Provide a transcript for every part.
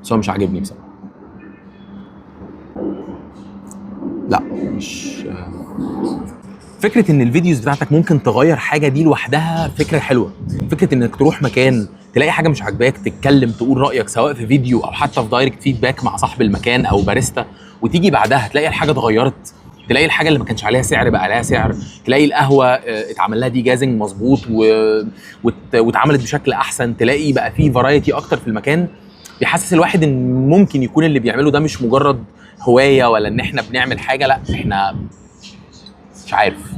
بس هو مش عاجبني بصراحه. لا مش فكره ان الفيديوز بتاعتك ممكن تغير حاجه دي لوحدها فكره حلوه. فكره انك تروح مكان تلاقي حاجه مش عاجباك تتكلم تقول رايك سواء في فيديو او حتى في دايركت فيدباك مع صاحب المكان او باريستا، وتيجي بعدها تلاقي الحاجه اتغيرت، تلاقي الحاجه اللي ما كانش عليها سعر بقى عليها سعر، تلاقي القهوه اتعمل لها دي جازنج مظبوط واتعملت بشكل احسن، تلاقي بقى في فرايتي اكتر في المكان. بيحسس الواحد ان ممكن يكون اللي بيعمله ده مش مجرد هوايه ولا ان احنا بنعمل حاجه، لا احنا مش عارف.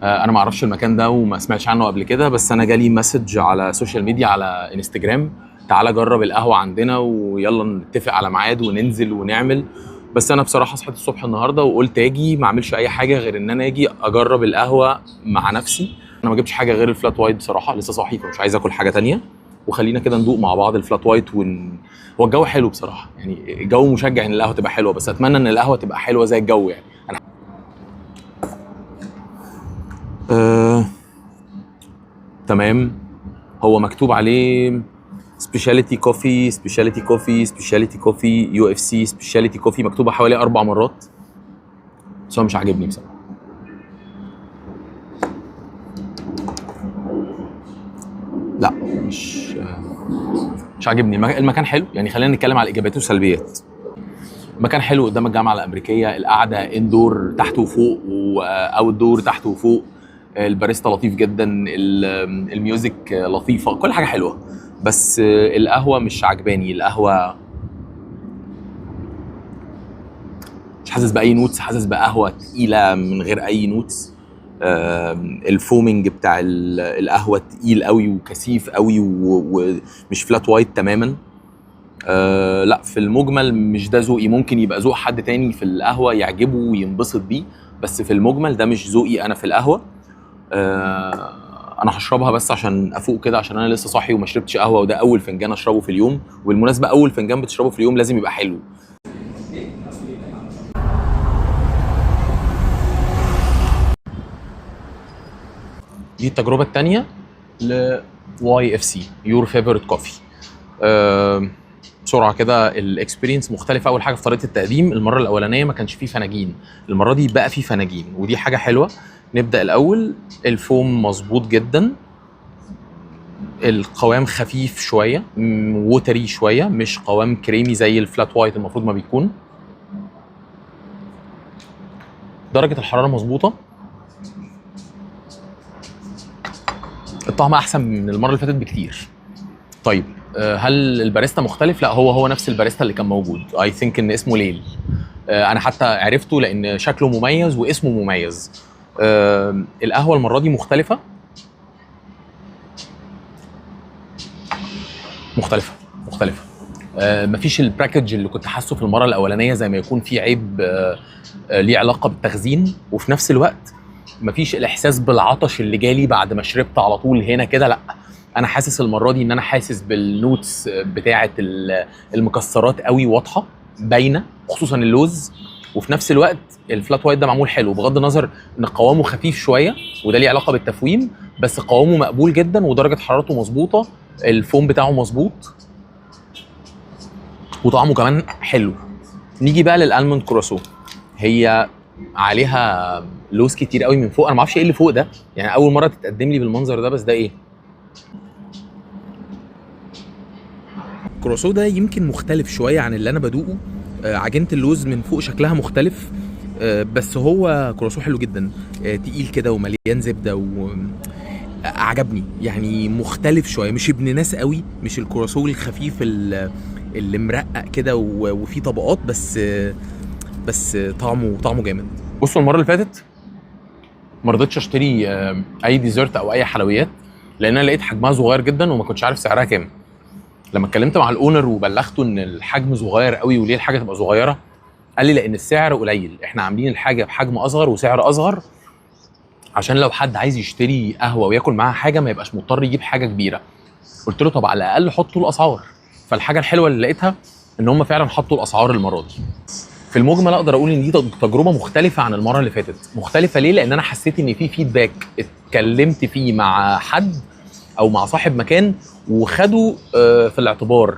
انا ما اعرفش المكان ده وما سمعتش عنه قبل كده، بس انا جالي مسج على السوشيال ميديا على انستجرام تعالى جرب القهوه عندنا ويلا نتفق على ميعاد وننزل ونعمل. بس انا بصراحه صحيت الصبح النهارده وقلت اجي ما اعملش اي حاجه غير ان انا اجي اجرب القهوه مع نفسي. انا ما جبتش حاجه غير الفلات وايت بصراحه، لسه صاحي فمش عايز اكل حاجه تانية، وخلينا كده ندوق مع بعض الفلات وايت هو الجو حلو بصراحه، يعني الجو مشجع ان القهوه تبقى حلوه، بس اتمنى ان القهوه تبقى حلوه زي الجو يعني. انا تمام. هو مكتوب عليه سبيشاليتي كوفي سبيشاليتي كوفي سبيشاليتي كوفي يو اف سي سبيشاليتي كوفي، مكتوبه حوالي 4 مرات، بس هو مش عاجبني بصراحه. لا مش عاجبني. المكان حلو يعني، خلينا نتكلم على ايجابياته وسلبيات. المكان حلو قدام الجامعه الامريكيه، القعده اندور تحت وفوق او الدور تحت وفوق، الباريستا لطيف جدا، الميوزك لطيفه، كل حاجه حلوه، بس القهوه مش عجباني. القهوه مش حاسس باي نوتس، حاسس بقهوه تقيله من غير اي نوتس. الفومينج بتاع القهوه تقيل قوي وكثيف قوي ومش فلات وايت تماما. لا في المجمل مش ده ذوقي، ممكن يبقى ذوق حد تاني في القهوه يعجبه وينبسط بيه، بس في المجمل ده مش ذوقي انا في القهوه. انا هشربها بس عشان افوق كده، عشان انا لسه صاحي وما شربتش قهوه، وده اول فنجان اشربه في اليوم، وبالمناسبه اول فنجان بتشربه في اليوم لازم يبقى حلو. دي التجربه الثانيه ل YFC يور فيفورت كوفي. بسرعه كده الاكسبيرينس مختلفه. اول حاجه في طريقه التقديم، المره الاولانيه ما كانش فيه فناجين، المره دي بقى فيه فناجين ودي حاجه حلوه. نبدا الاول، الفوم مظبوط جدا، القوام خفيف شويه ووتري شويه، مش قوام كريمي زي الفلات وايت المفروض ما بيكون. درجه الحراره مظبوطه، الطعم احسن من المره اللي فاتت بكتير. طيب هل الباريستا مختلف؟ لا هو نفس الباريستا اللي كان موجود. اي ثينك ان اسمه ليل، انا حتى عرفته لان شكله مميز واسمه مميز. القهوه المره دي مختلفه مختلفه. مفيش الباكج اللي كنت حاسه في المره الاولانيه زي ما يكون في عيب ليه علاقه بالتخزين، وفي نفس الوقت مفيش الاحساس بالعطش اللي جالي بعد ما شربت على طول هنا كده. لا انا حاسس المره دي ان انا حاسس بالنوتس بتاعه المكسرات قوي، واضحه باينه، خصوصا اللوز. وفي نفس الوقت الفلات وايت ده معمول حلو بغض النظر ان قوامه خفيف شويه وده ليه علاقه بالتفويم، بس قوامه مقبول جدا ودرجه حرارته مظبوطه، الفوم بتاعه مظبوط وطعمه كمان حلو. نيجي بقى للالموند كرواسون، هي عليها لوز كتير قوي من فوق، انا ما اعرفش ايه اللي فوق ده، يعني اول مره تتقدم لي بالمنظر ده، بس ده ايه؟ الكرواسون ده يمكن مختلف شويه عن اللي انا بدوقه. عجينه اللوز من فوق شكلها مختلف، بس هو كرواسون حلو جدا، تقيل كده ومليان زبده عجبني، يعني مختلف شويه، مش ابن ناس قوي، مش الكرواسون الخفيف اللي مرقق كده وفيه طبقات، بس طعمه جامد. بصوا المره اللي فاتت ما رضيتش اشتري اي ديزرت او اي حلويات لان انا لقيت حجمها صغير جدا وما كنتش عارف سعرها كام. لما اتكلمت مع الاونر وبلغته ان الحجم صغير قوي وليه الحاجه تبقى صغيره، قال لي لان السعر قليل، احنا عاملين الحاجه بحجم اصغر وسعر اصغر عشان لو حد عايز يشتري قهوه وياكل معاها حاجه ما يبقاش مضطر يجيب حاجه كبيره. قلت له طب على الاقل حطوا الاسعار. فالحاجه الحلوه اللي لقيتها ان هم فعلا حطوا الاسعار المره دي. في المجمل اقدر اقول ان دي تجربه مختلفه عن المره اللي فاتت. مختلفه ليه؟ لان انا حسيت ان في فيدباك اتكلمت فيه مع حد او مع صاحب مكان وخدوا في الاعتبار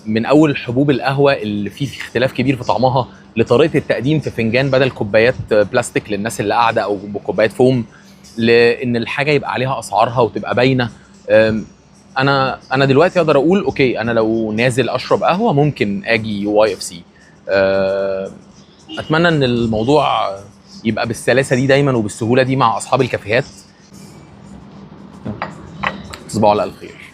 من اول حبوب القهوه اللي فيه اختلاف كبير في طعمها، لطريقه التقديم في فنجان بدل كوبايات بلاستيك للناس اللي قاعده او بكوبايات فوم، لان الحاجه يبقى عليها اسعارها وتبقى باينه. انا دلوقتي اقدر اقول اوكي، انا لو نازل اشرب قهوه ممكن اجي YFC. اتمنى ان الموضوع يبقى بالسلاسه دي دايما وبالسهوله دي مع اصحاب الكافيهات. تصبحوا على الف خير.